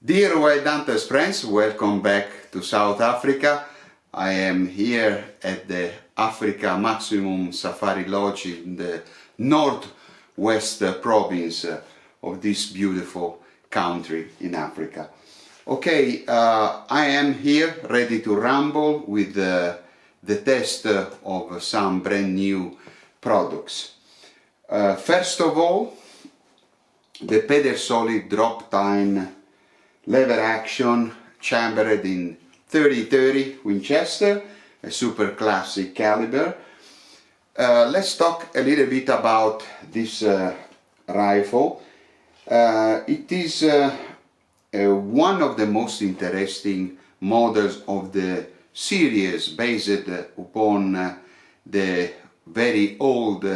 Dear Wild Hunters friends, welcome back to South Africa. I am here at the Africa Maximum Safari Lodge in the northwest province of this beautiful country in Africa. Okay, I am here ready to ramble with the test of some brand new products. First of all, the Pedersoli Droptine lever action chambered in 30-30 Winchester, a super classic caliber. Let's talk a little bit about this rifle. It is one of the most interesting models of the series based upon the very old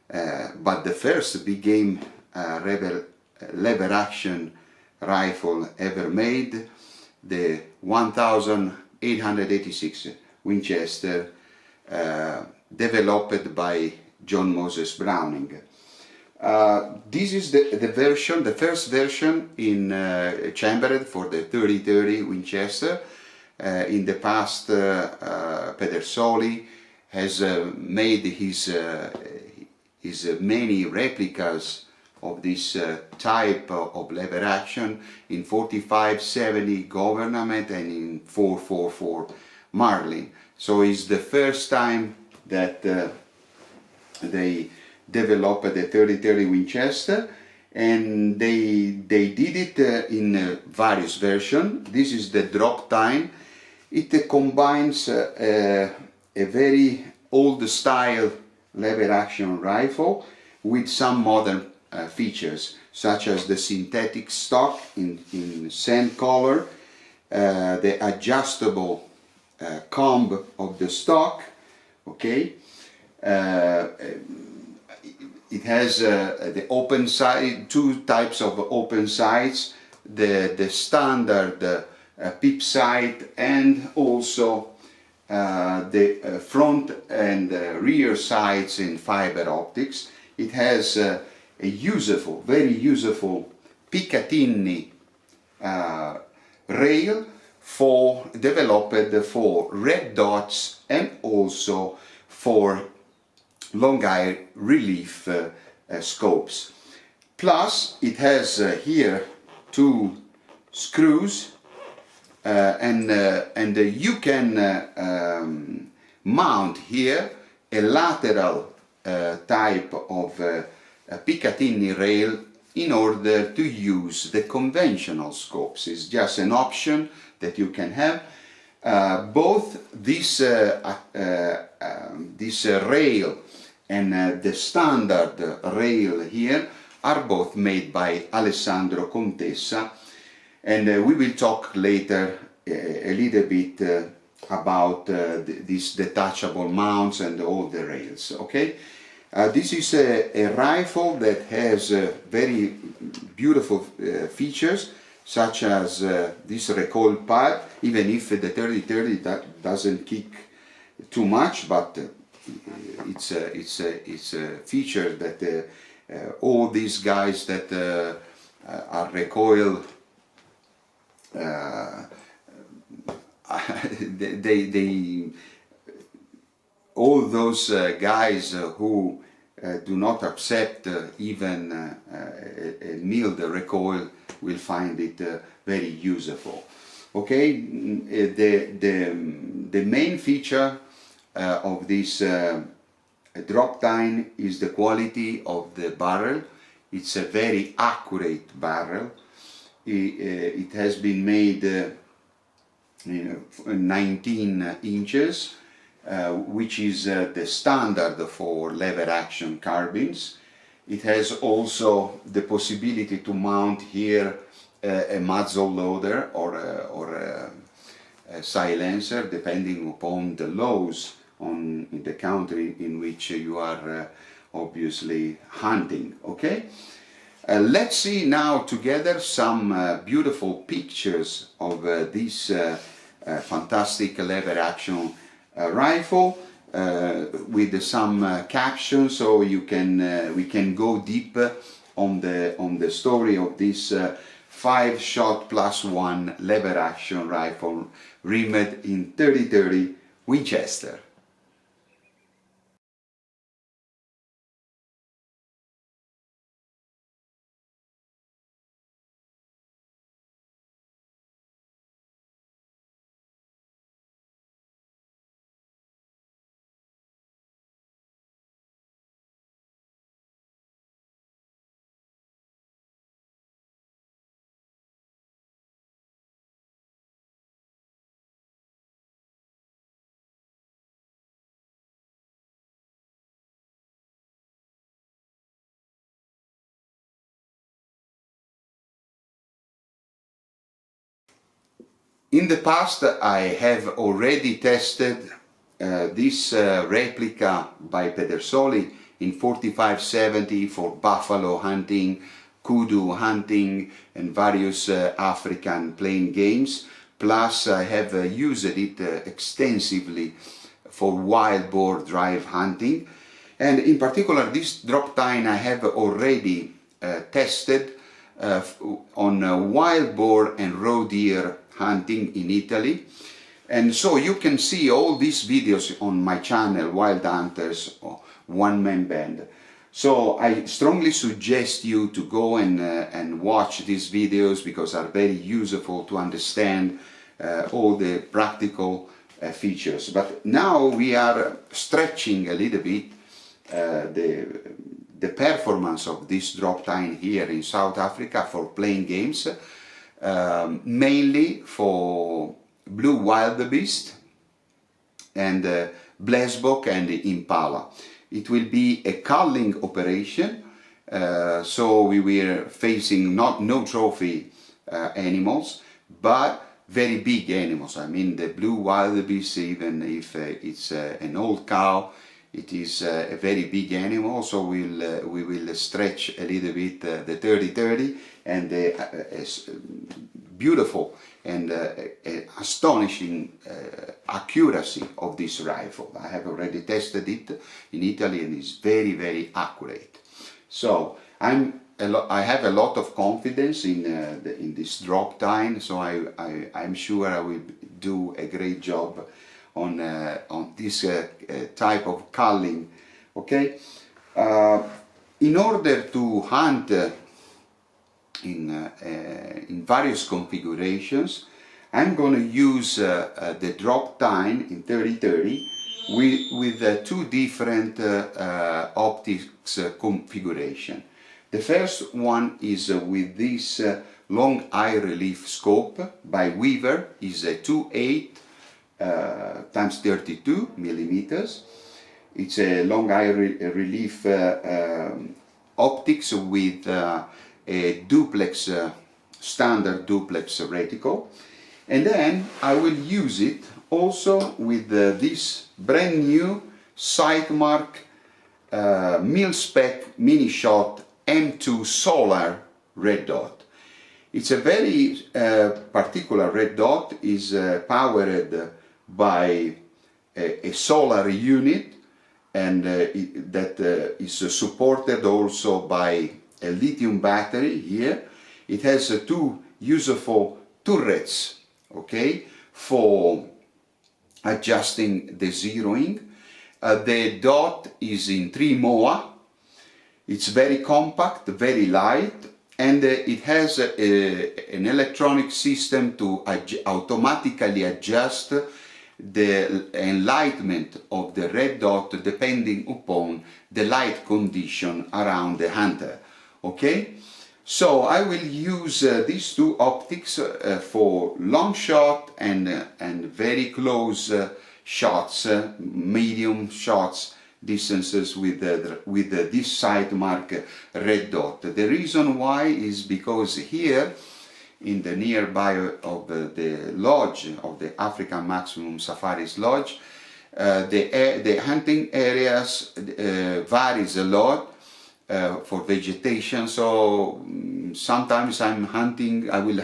but the first big game lever action rifle ever made, the 1886 Winchester, developed by John Moses Browning. This is the version, the first version in chambered for the 30-30 Winchester. In the past, Pedersoli has made his many replicas of this type of lever action in 45-70 Government and in 444 Marlin. So it's the first time that they developed the 30-30 Winchester, and they did it in various versions. This is the Droptine. It combines a very old style lever action rifle with some modern features, such as the synthetic stock in sand color, the adjustable comb of the stock. Okay, it has the open side, two types of open sights, the standard pip sight, and also the front and rear sights in fiber optics. It has a useful, very useful Picatinny rail developed for red dots and also for long eye relief scopes. Plus it has here two screws and you can mount here a lateral type of a Picatinny rail in order to use the conventional scopes. It's just an option that you can have. Both this rail and the standard rail here are both made by Alessandro Contessa, and we will talk later a little bit about these detachable mounts and all the rails. Okay. This is a rifle that has very beautiful features, such as this recoil pad, even if the 30-30 doesn't kick too much, but it's a feature that all these guys that are recoil, all those guys who do not accept even a mild recoil will find it very useful. Okay, the main feature of this Droptine is the quality of the barrel. It's a very accurate barrel. It has been made 19 inches. Which is the standard for lever action carbines. It has also the possibility to mount here a muzzle loader or a silencer, depending upon the laws in the country in which you are obviously hunting. Okay, let's see now together some beautiful pictures of this fantastic lever action rifle with some captions, so we can go deep on the story of this 5-shot plus 1 lever action rifle rimmed in 30-30 Winchester. In the past, I have already tested this replica by Pedersoli in 45-70 for buffalo hunting, kudu hunting, and various African plain games. Plus, I have used it extensively for wild boar drive hunting. And in particular, this Droptine I have already tested on wild boar and roe deer hunting in Italy, and so you can see all these videos on my channel Wild Hunters One Man Band. So I strongly suggest you to go and watch these videos, because they are very useful to understand all the practical features. But now we are stretching a little bit the performance of this Droptine here in South Africa for playing games. Mainly for blue wildebeest and blesbok and impala. It will be a culling operation, so we were facing no trophy animals, but very big animals. I mean, the blue wildebeest, even if it's an old cow, it is a very big animal, so we will stretch a little bit the 30-30 and the beautiful and astonishing accuracy of this rifle. I have already tested it in Italy and it's very accurate. So I have a lot of confidence in this Droptine, so I'm sure I will do a great job on this type of culling. Okay, in order to hunt in various configurations, I'm going to use the Droptine in 30-30 with two different optics configuration. The first one is with this long eye relief scope by Weaver. Is a 2.8 times 32 millimeters. It's a long eye relief optics with a duplex, standard duplex reticle, and then I will use it also with this brand new Sightmark mil-spec mini shot M2 solar red dot. It's a very particular red dot, is powered by a solar unit, and that is supported also by a lithium battery here. It has two useful turrets, okay, for adjusting the zeroing. The dot is in 3 MOA. It's very compact, very light, and it has an electronic system to automatically adjust the enlightenment of the red dot depending upon the light condition around the hunter. Okay, so I will use these two optics for long shot and very close shots, medium shots distances with this Sightmark red dot. The reason why is because here in the nearby of the lodge of the African Maximum Safaris Lodge, the hunting areas varies a lot for vegetation. So sometimes I will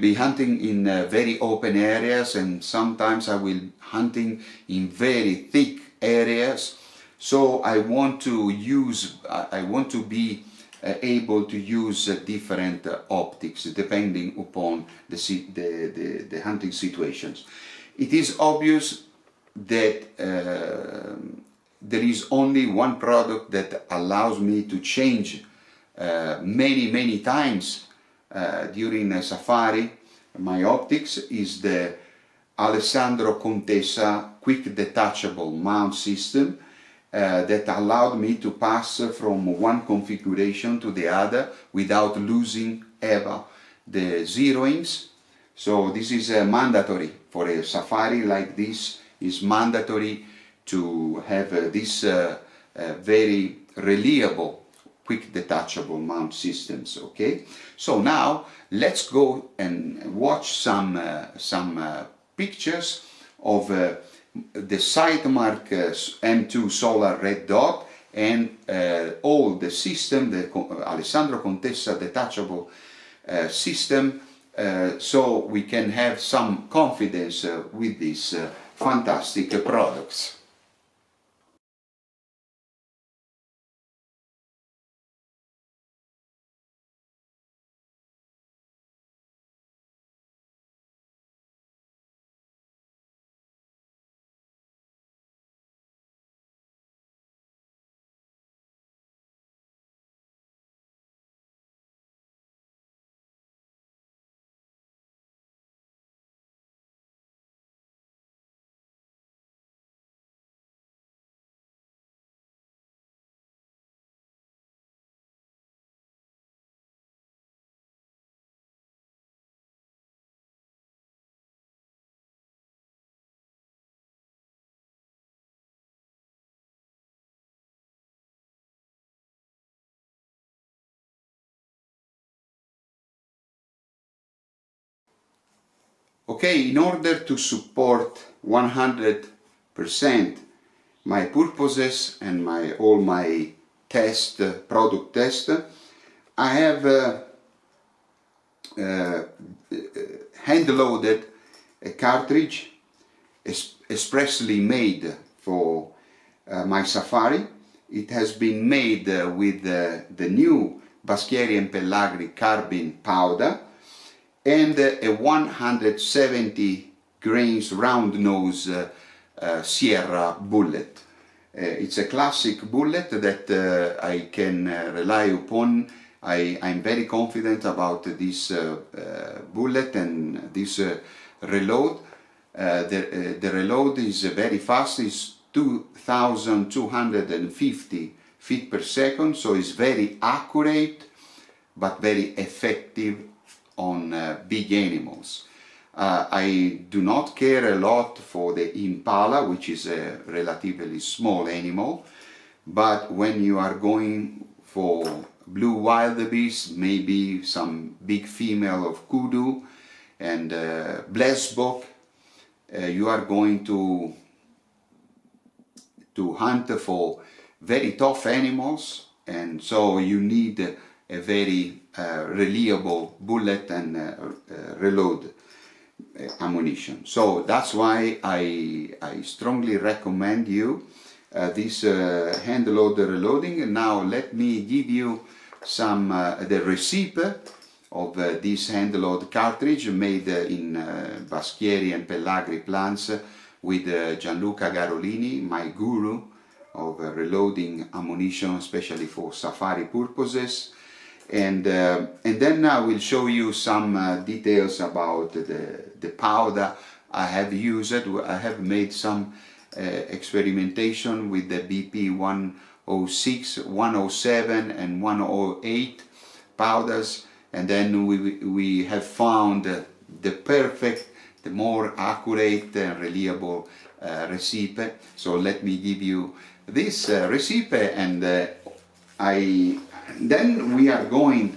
be hunting in very open areas, and sometimes I will hunting in very thick areas. So I want to be able to use different optics depending upon the hunting situations. It is obvious that there is only one product that allows me to change many times during a safari. My optics is the Alessandro Contessa quick detachable mount system that allowed me to pass from one configuration to the other without losing ever the zeroings. So this is mandatory for a safari like this. Is mandatory to have this very reliable quick detachable mount systems. Okay, so now let's go and watch some pictures of the Sightmark M2 solar red dot and all the system, the Alessandro Contessa detachable system, so we can have some confidence with these fantastic products. Okay, in order to support 100% my purposes and all my product test, I have hand-loaded a cartridge expressly made for my safari. It has been made with the new Baschieri&Pellagri Carbine powder and a 170 grains round nose Sierra bullet. It's a classic bullet that I can rely upon. I'm very confident about this bullet and this reload. The reload is very fast. It's 2,250 feet per second, so it's very accurate but very effective on big animals. I do not care a lot for the impala, which is a relatively small animal, but when you are going for blue wildebeest, maybe some big female of kudu and blesbok, you are going to hunt for very tough animals, and so you need a very reliable bullet and reload ammunition. So that's why I strongly recommend you this hand-load reloading. And now let me give you some the recipe of this hand-load cartridge made in Baschieri&Pellagri plants with Gianluca Garolini, my guru of reloading ammunition, especially for safari purposes. And then I will show you some details about the powder I have used. I have made some experimentation with the BP106, 107 and 108 powders, and then we have found the perfect, the more accurate and reliable recipe. So let me give you this recipe, and then we are going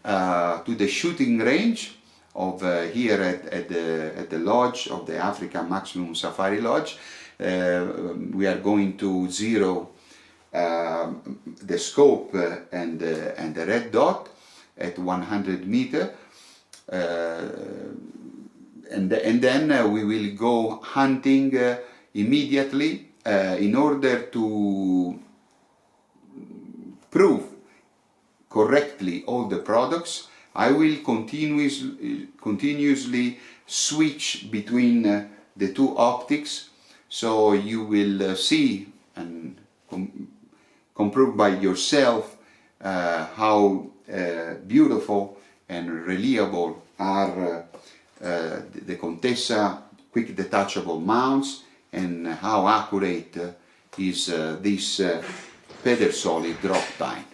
to the shooting range of here at the lodge of the Africa Maximum Safari Lodge. We are going to zero the scope and the red dot at 100 meters, and then we will go hunting immediately in order to prove correctly all the products, I will continuously switch between the two optics, so you will see and comprove by yourself how beautiful and reliable are the Contessa quick detachable mounts, and how accurate is this Pedersoli Droptine.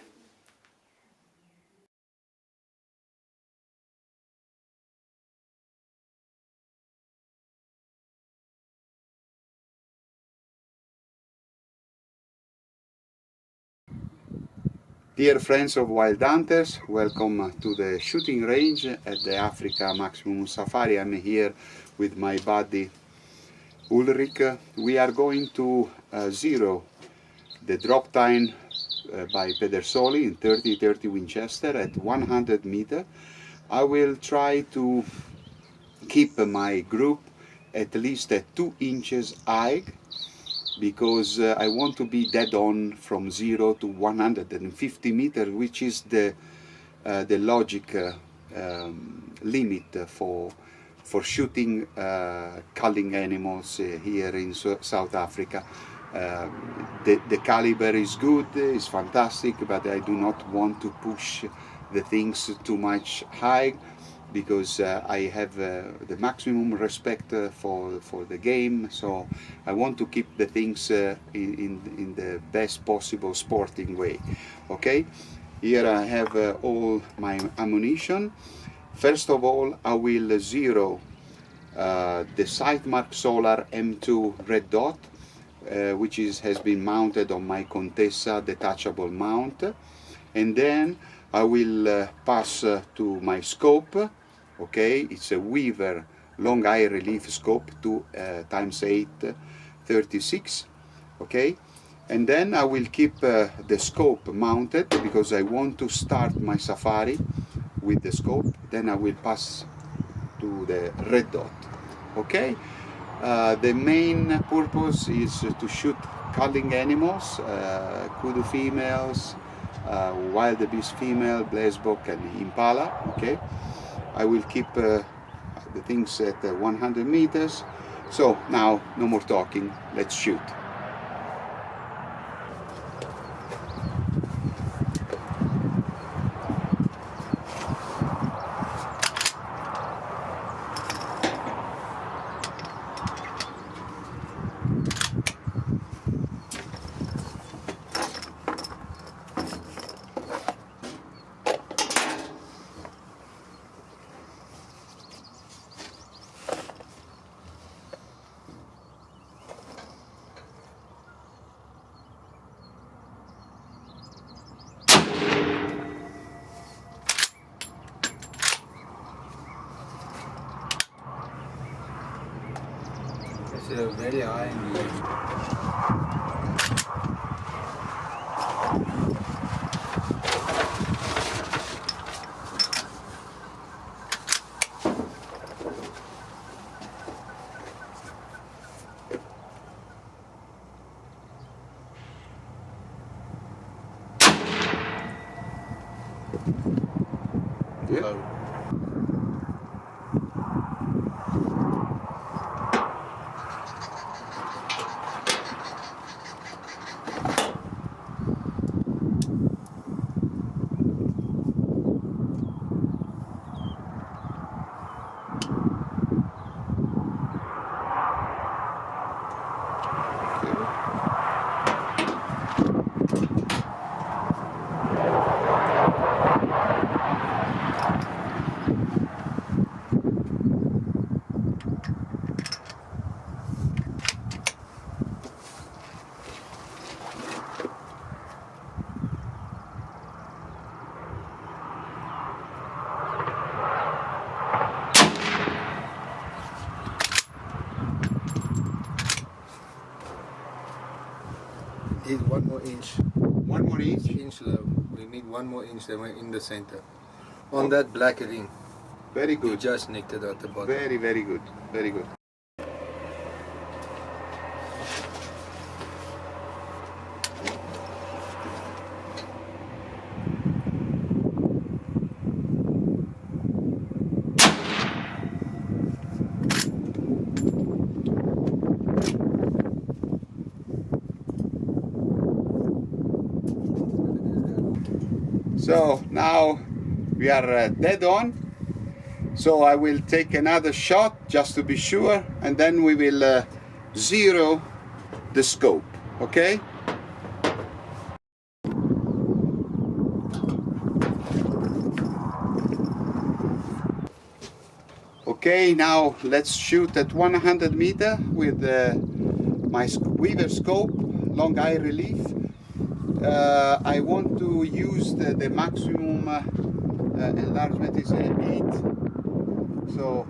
Dear friends of Wild Hunters, welcome to the shooting range at the Africa Maximum Safari. I'm here with my buddy Ulrich. We are going to zero the Droptine by Pedersoli in 30-30 Winchester at 100 meters. I will try to keep my group at least at 2 inches high, because I want to be dead on from 0 to 150 meters, which is the logic limit for shooting culling animals here in South Africa. The caliber is good, is fantastic, but I do not want to push the things too much high, because I have the maximum respect for the game, so I want to keep the things in the best possible sporting way. Okay, here I have all my ammunition. First of all, I will zero the Sightmark Solar M2 red dot, which has been mounted on my Contessa detachable mount, and then I will pass to my scope. Okay, it's a Weaver long eye relief scope 2x8 36. Okay, and then I will keep the scope mounted, because I want to start my safari with the scope. Then I will pass to the red dot. Okay, the main purpose is to shoot culling animals, kudu females, wildebeest female, blesbok and impala. Okay, I will keep the things at 100 meters. So now, no more talking, let's shoot. It's very high in the Yeah. Need 1 more inch. 1 more inch? We need 1 more inch there in the center. On that black ring. Very You good. just nicked it at the bottom. Very, very good. Very good. So now we are dead on. So I will take another shot just to be sure, and then we will zero the scope, okay? Okay, now let's shoot at 100 meter with my Weaver scope, long eye relief. I want to use the maximum enlargement is 8. So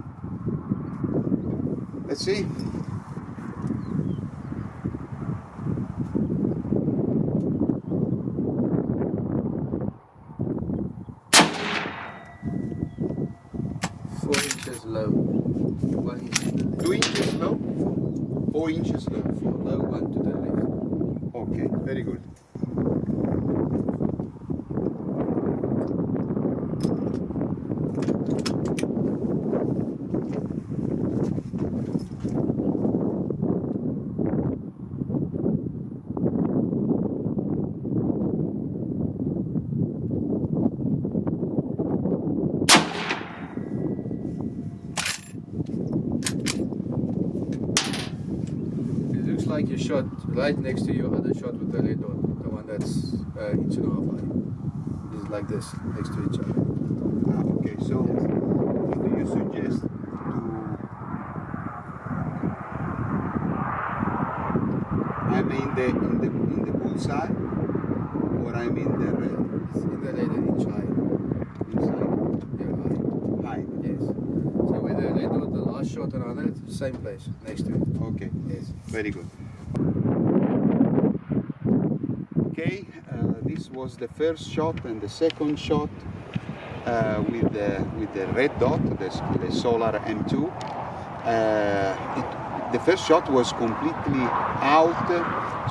let's see. Low, 1 inch to the left. 2 inches low, 4 inches low. Low, 1 to the left. Okay, very good. Like you shot right next to your other shot with the red dot, the one that's 1.5 inches high. This is like this, next to each other. Okay, so what do you suggest to... I'm in the bullseye, or I'm in the red? In the red, 1 inch high. Inside? Yeah, high. High. Yes. So with the red dot, the last shot around it, same place, next to it. Okay, Yes. very good. Okay, this was the first shot, and the second shot with the red dot, the Solar M2. The first shot was completely out,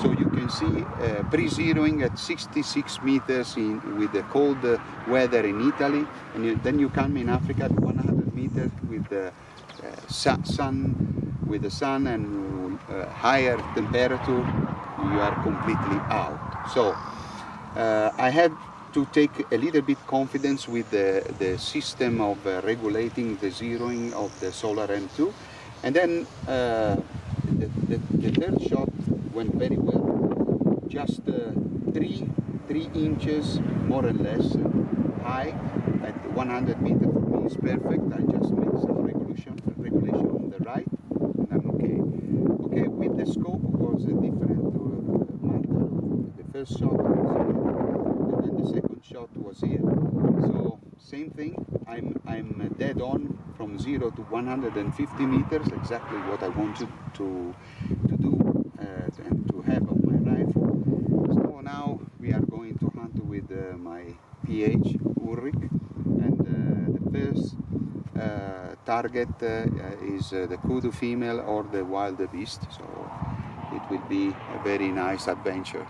so you can see pre-zeroing at 66 meters with the cold weather in Italy, and then you come in Africa at 100 meters with the sun and higher temperature. You are completely out. So I had to take a little bit confidence with the system of regulating the zeroing of the Solar M2, and then the third shot went very well, just 3 inches more or less high at 100 meters. For me is perfect. I just make some regulation on the right, and I'm okay. Okay, with the scope was a different matter. The first shot was here, and then the second shot was here. So same thing. I'm dead on from 0 to 150 meters, exactly what I wanted to do and to have on my rifle. So now we are going to hunt with my PH Ulrich, and the first target is the kudu female or the wild beast. So it will be a very nice adventure.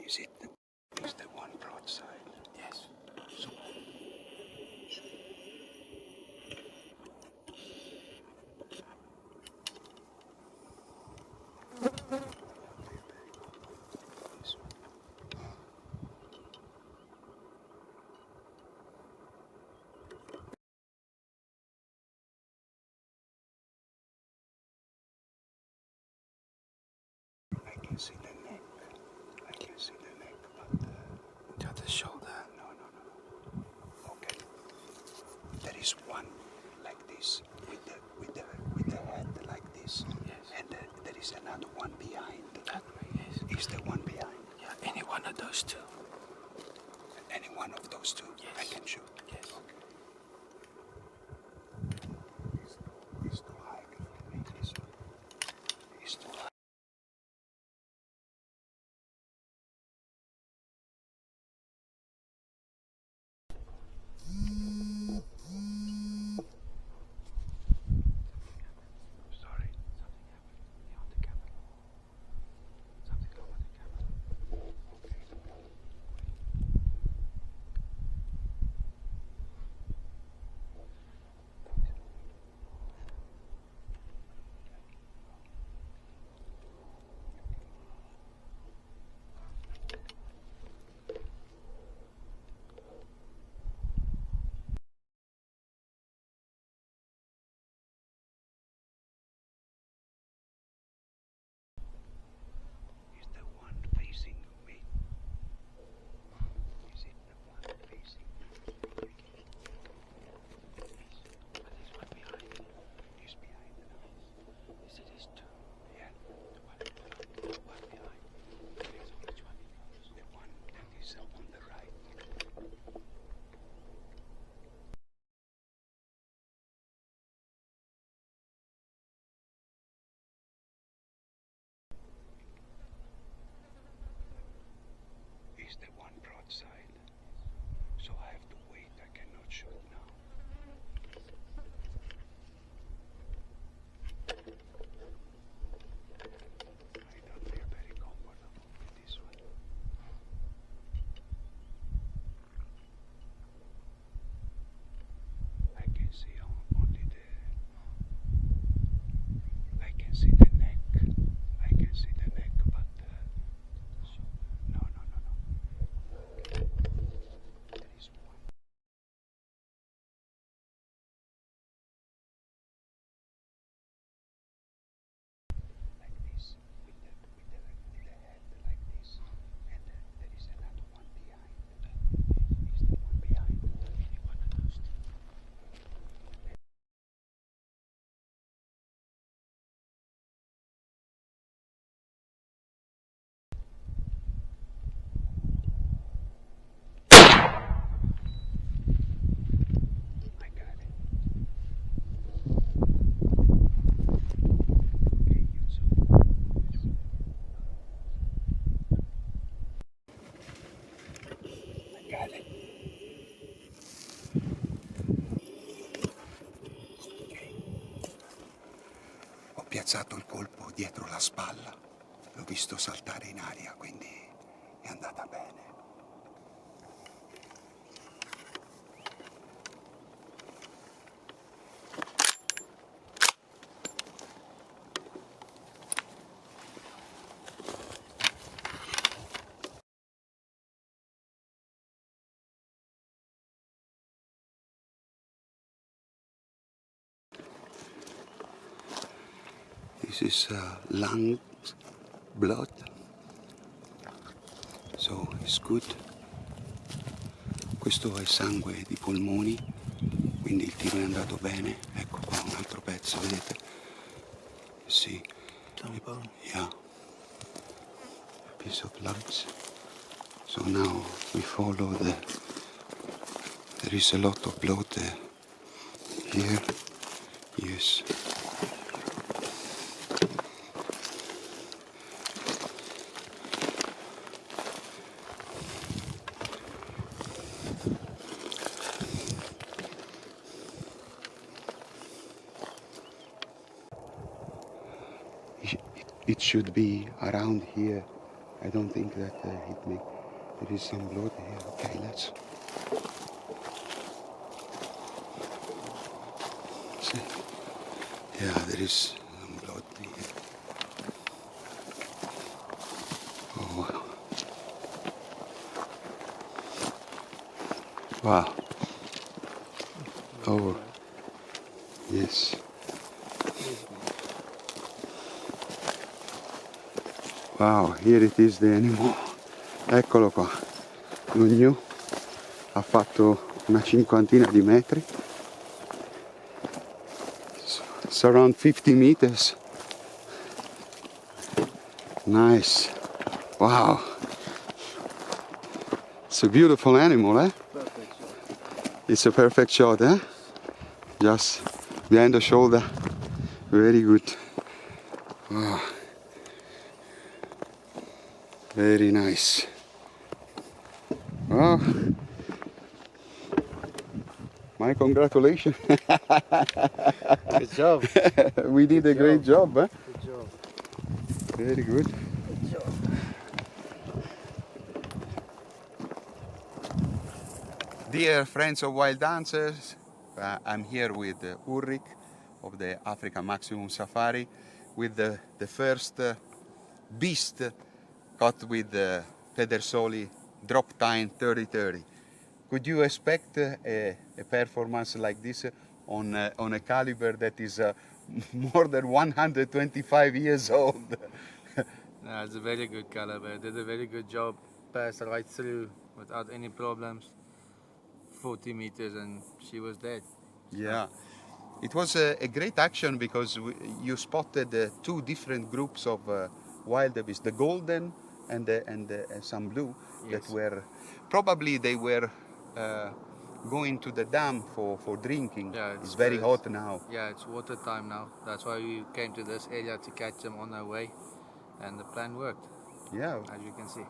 Is it the one broadside? Yes. So, I can see the neck. I can see the neck, but To the shoulder. no. Okay. There is one like this with the head like this. Yes. And there is another one behind. That way, yes. Is the one behind? Yeah, any one of those two. Any one of those two? Yes. I can shoot. Yes. Okay. It's too high for me. This one. It's too high. Sorry. Something happened on the camera. Is the one facing me? Is it the one facing me? But there's one behind. He's behind now. Yes, it is two. Yeah. One behind. So which one it goes? The one that is on the right. Is the one broadside. So I have to wait. I cannot shoot now. I don't feel very comfortable with this one. I can see only I can see the neck. I can see the neck, but no. There is one. Like this, with the head like this, and there is another one behind. Is the one behind? Any one of those two. I got it. Okay, you zoom. I got it. Ok. Ho piazzato il colpo dietro la spalla. L'ho visto saltare in aria, quindi è andata bene. This is lung blood, so it's good. Questo è sangue di polmoni, quindi il tiro è andato bene. Ecco qua un altro pezzo, vedete? Sì. Tampon. Yeah. A piece of lungs. So now we follow there is a lot of blood here. Yes. It should be around here I don't think that hit me. There is some blood here. Okay, let's see. Yeah, there is some blood here. Oh, wow. Oh, yes. Wow, here it is the animal. Eccolo qua. L'ugno ha fatto una cinquantina di metri. It's around 50 meters. Nice. Wow. It's a beautiful animal, eh? Perfect shot. It's a perfect shot, eh? Just behind the shoulder. Very good. Wow. Very nice. Well, my congratulations. Good job. We did a great job, eh? Good job. Very good. Good job. Dear friends of Wild Hunters, I'm here with Ulrich of the Africa Maximum Safari with the first beast caught with the Pedersoli Droptine 3030. Could you expect a performance like this on a caliber that is more than 125 years old? No, it's a very good caliber. Did a very good job. Passed right through without any problems. 40 meters and she was dead. Yeah, it was a great action because you spotted two different groups of wildebeest, the golden and some blue, Yes. that were probably they were going to the dam for drinking. Yeah, it's very it's- hot now. Yeah, it's water time now. That's why we came to this area to catch them on our way, and the plan worked, Yeah. as you can see.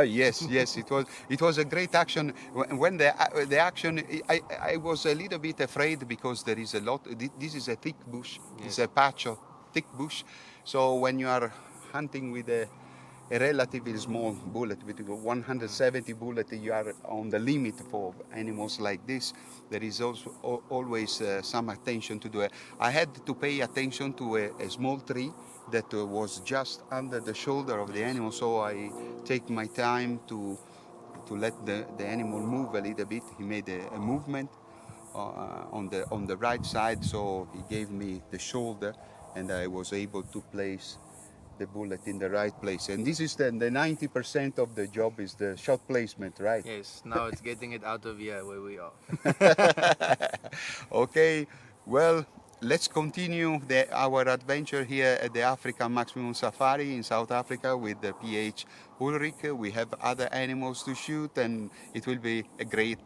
Yes, yes, it was a great action. When the action, I was a little bit afraid because there is a lot. This is a thick bush. It's Yes. a patch of thick bush. So when you are hunting with a relatively small bullet, with 170 bullet, you are on the limit for animals like this. There is also always some attention to do it. I had to pay attention to a small tree that was just under the shoulder of the animal, so I take my time to let the animal move a little bit. He made a movement on the right side, so he gave me the shoulder, and I was able to place the bullet in the right place. And this is the 90% of the job is the shot placement, right? Yes, now it's getting it out of here where we are. Okay, well, let's continue our adventure here at the Africa Maximum Safari in South Africa with the PH Ulrich. We have other animals to shoot, and it will be a great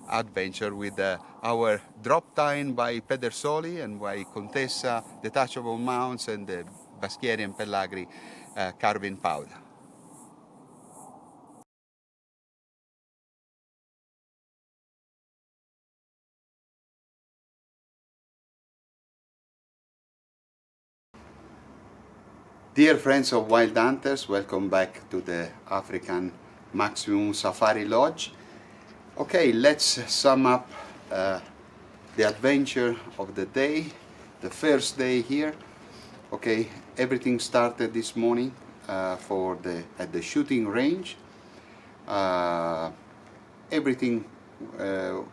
adventure with our Droptine by Pedersoli and by Contessa detachable mounts and the Baschieri&Pellagri carbine powder. Dear friends of Wild Hunters, welcome back to the African Maximum Safari Lodge. Okay, let's sum up the adventure of the day, the first day here. Okay, everything started this morning at the shooting range. Everything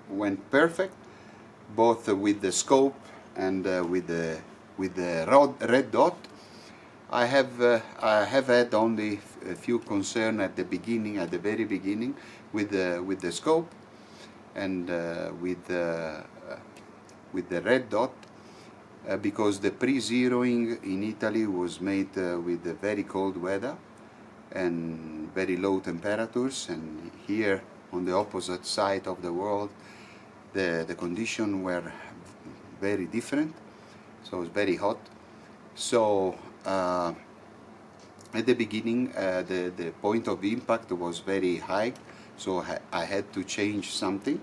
went perfect, both with the scope and with the red dot. I have had only a few concerns at the beginning, at the very beginning, with the scope and with the red dot, because the pre-zeroing in Italy was made with the very cold weather and very low temperatures, and here on the opposite side of the world the conditions were very different, so it's very hot. So at the beginning the point of impact was very high, so I had to change something,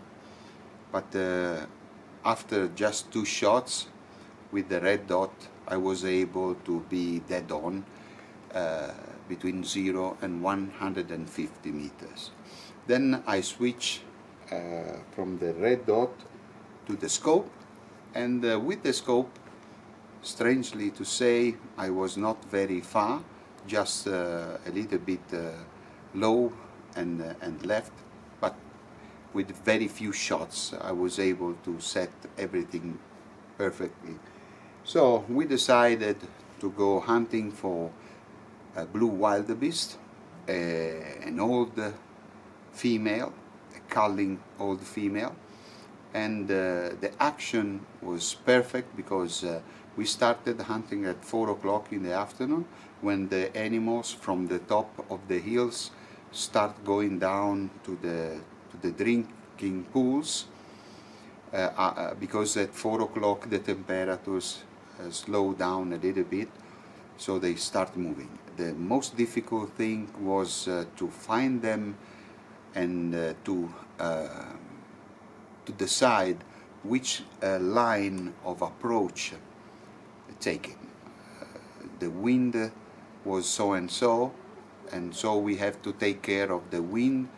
but after just 2 shots with the red dot I was able to be dead on, between 0 and 150 meters. Then I switch from the red dot to the scope, and with the scope, strangely to say, I was not very far, just a little bit low and left, but with very few shots I was able to set everything perfectly. So we decided to go hunting for a blue wildebeest, an old female, a culling old female, and the action was perfect because we started hunting at 4 o'clock in the afternoon, when the animals from the top of the hills start going down to the drinking pools, because at 4 o'clock the temperatures slow down a little bit, so they start moving. The most difficult thing was to find them and to decide which line of approach taking. The wind was so and so we have to take care of the wind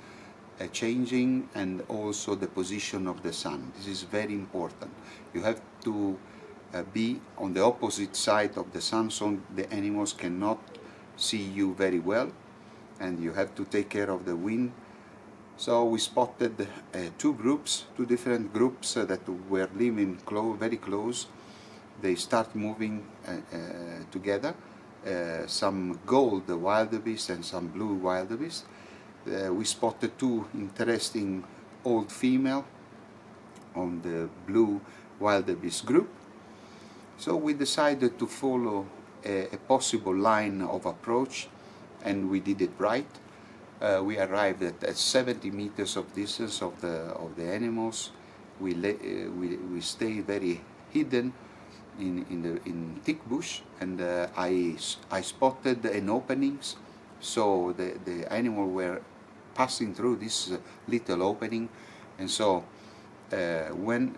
changing and also the position of the sun. This is very important. You have to be on the opposite side of the sun so the animals cannot see you very well, and you have to take care of the wind. So we spotted two different groups that were living very close. They start moving together, some gold wildebeest and some blue wildebeest. We spotted two interesting old female on the blue wildebeest group. So we decided to follow a possible line of approach, and we did it right. We arrived at 70 meters of distance of the animals. We stayed very hidden in thick bush, and I spotted an openings, so the animal were passing through this little opening, and so when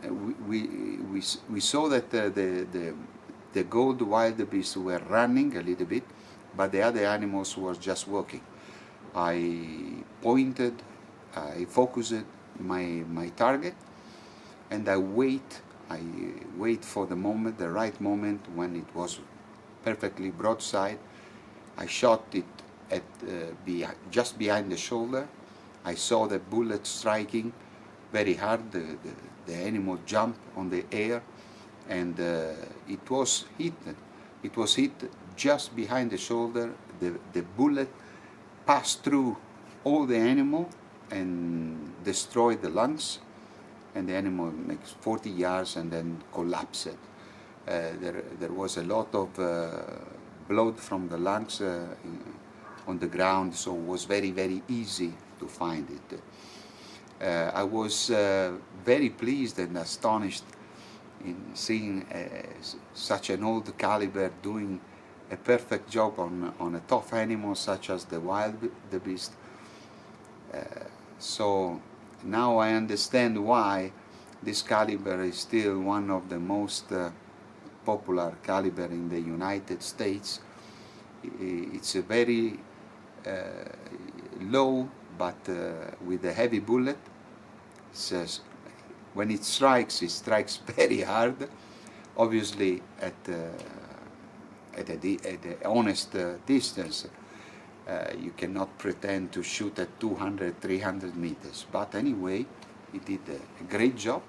we saw that the gold wildebeest were running a little bit, but the other animals were just walking. I pointed, I focused my target, and I wait for the moment, the right moment, when it was perfectly broadside. I shot it at just behind the shoulder. I saw the bullet striking very hard. The animal jumped on the air, and it was hit. It was hit just behind the shoulder. The bullet passed through all the animal and destroyed the lungs, and the animal makes 40 yards and then collapsed. There was a lot of blood from the lungs on the ground, so it was very easy to find it. I was very pleased and astonished in seeing such an old caliber doing a perfect job on a tough animal such as the wildebeest. So now I understand why this caliber is still one of the most popular caliber in the United States. It's a very low, but with a heavy bullet. When it strikes very hard. Obviously at an honest distance, you cannot pretend to shoot at 200, 300 meters. But anyway, he did a great job,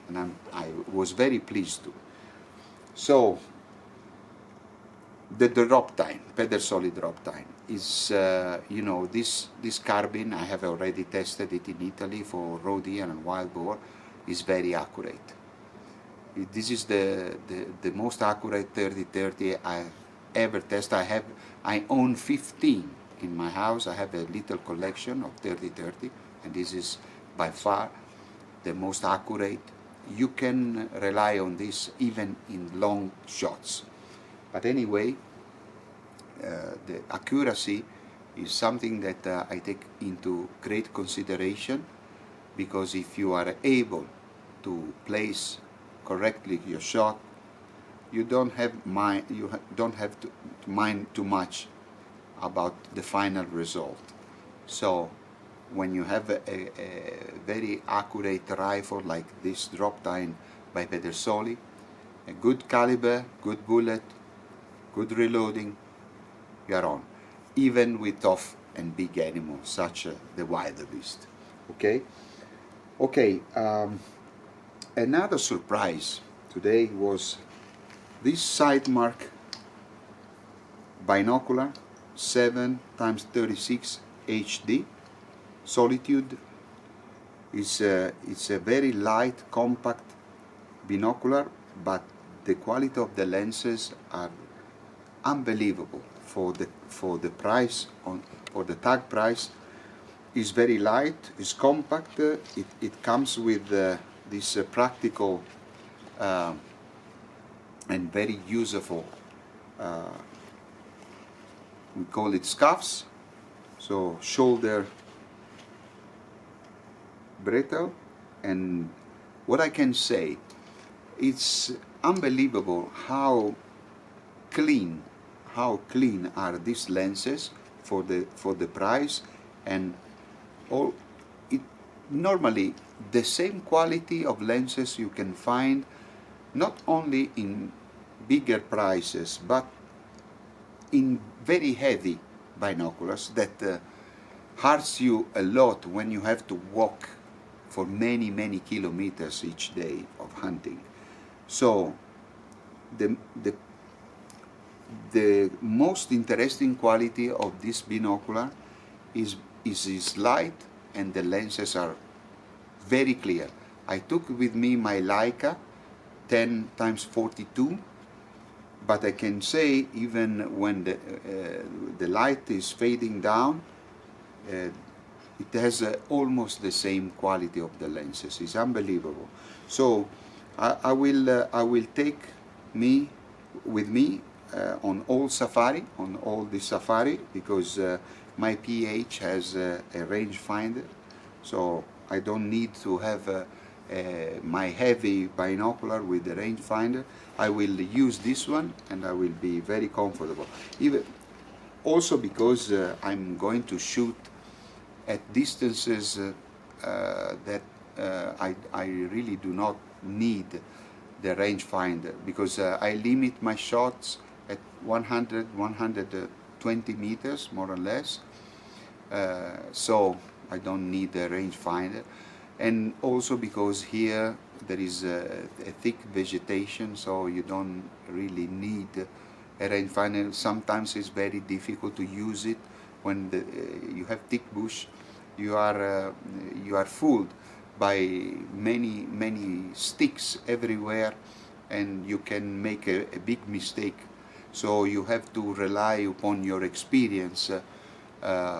and I was very pleased to. So, the Droptine, Pedersoli Droptine, is, this carbine, I have already tested it in Italy for roe deer and wild boar, is very accurate. This is the most accurate 30-30 I ever tested. I own 15 in my house. I have a little collection of 30-30, and this is by far the most accurate. You can rely on this even in long shots. But anyway, the accuracy is something that I take into great consideration, because if you are able to place correctly your shot, you don't have to mind too much about the final result. So when you have a very accurate rifle like this Droptine by Pedersoli, a good caliber, good bullet, good reloading, you are on, even with tough and big animals such as the wildebeest. Okay, another surprise today was this Sightmark binocular 7x36 HD Solitude. It's a very light, compact binocular, but the quality of the lenses are unbelievable for the price, for the tag price. Is very light, is compact. It comes with this practical and very useful, we call it scuffs, so shoulder brittle. And what I can say, it's unbelievable how clean are these lenses for the price, and normally the same quality of lenses you can find not only in bigger prices but in very heavy binoculars that hurts you a lot when you have to walk for many kilometers each day of hunting. So the most interesting quality of this binocular is light, and the lenses are very clear. I took with me my Leica 10x42, but I can say even when the light is fading down, it has almost the same quality of the lenses. It's unbelievable. So I will take me with me on all the safari, because my PH has a rangefinder, so I don't need to have my heavy binocular with the rangefinder. I will use this one and I will be very comfortable. Even also because I'm going to shoot at distances that I really do not need the rangefinder, because I limit my shots at 120 meters more or less, so I don't need a rangefinder. And also because here there is a thick vegetation, so you don't really need a rangefinder. Sometimes it's very difficult to use it when you have thick bush. You are fooled by many sticks everywhere, and you can make a big mistake. So you have to rely upon your experience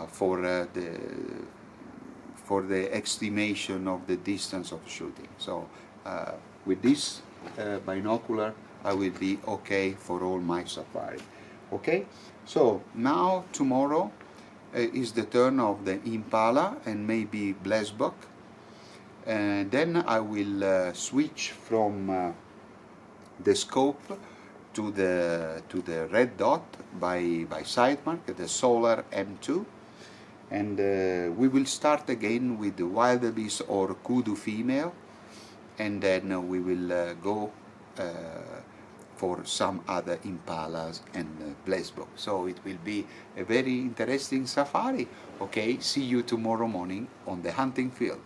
for the estimation of the distance of shooting. So with this binocular I will be okay for all my safari. Okay, so now tomorrow is the turn of the impala and maybe blesbok, and then I will switch from the scope to the red dot by Sightmark, the Solar M2, and we will start again with the wildebeest or kudu female, and then we will go for some other impalas and blesbok. So it will be a very interesting safari. Okay, see you tomorrow morning on the hunting field.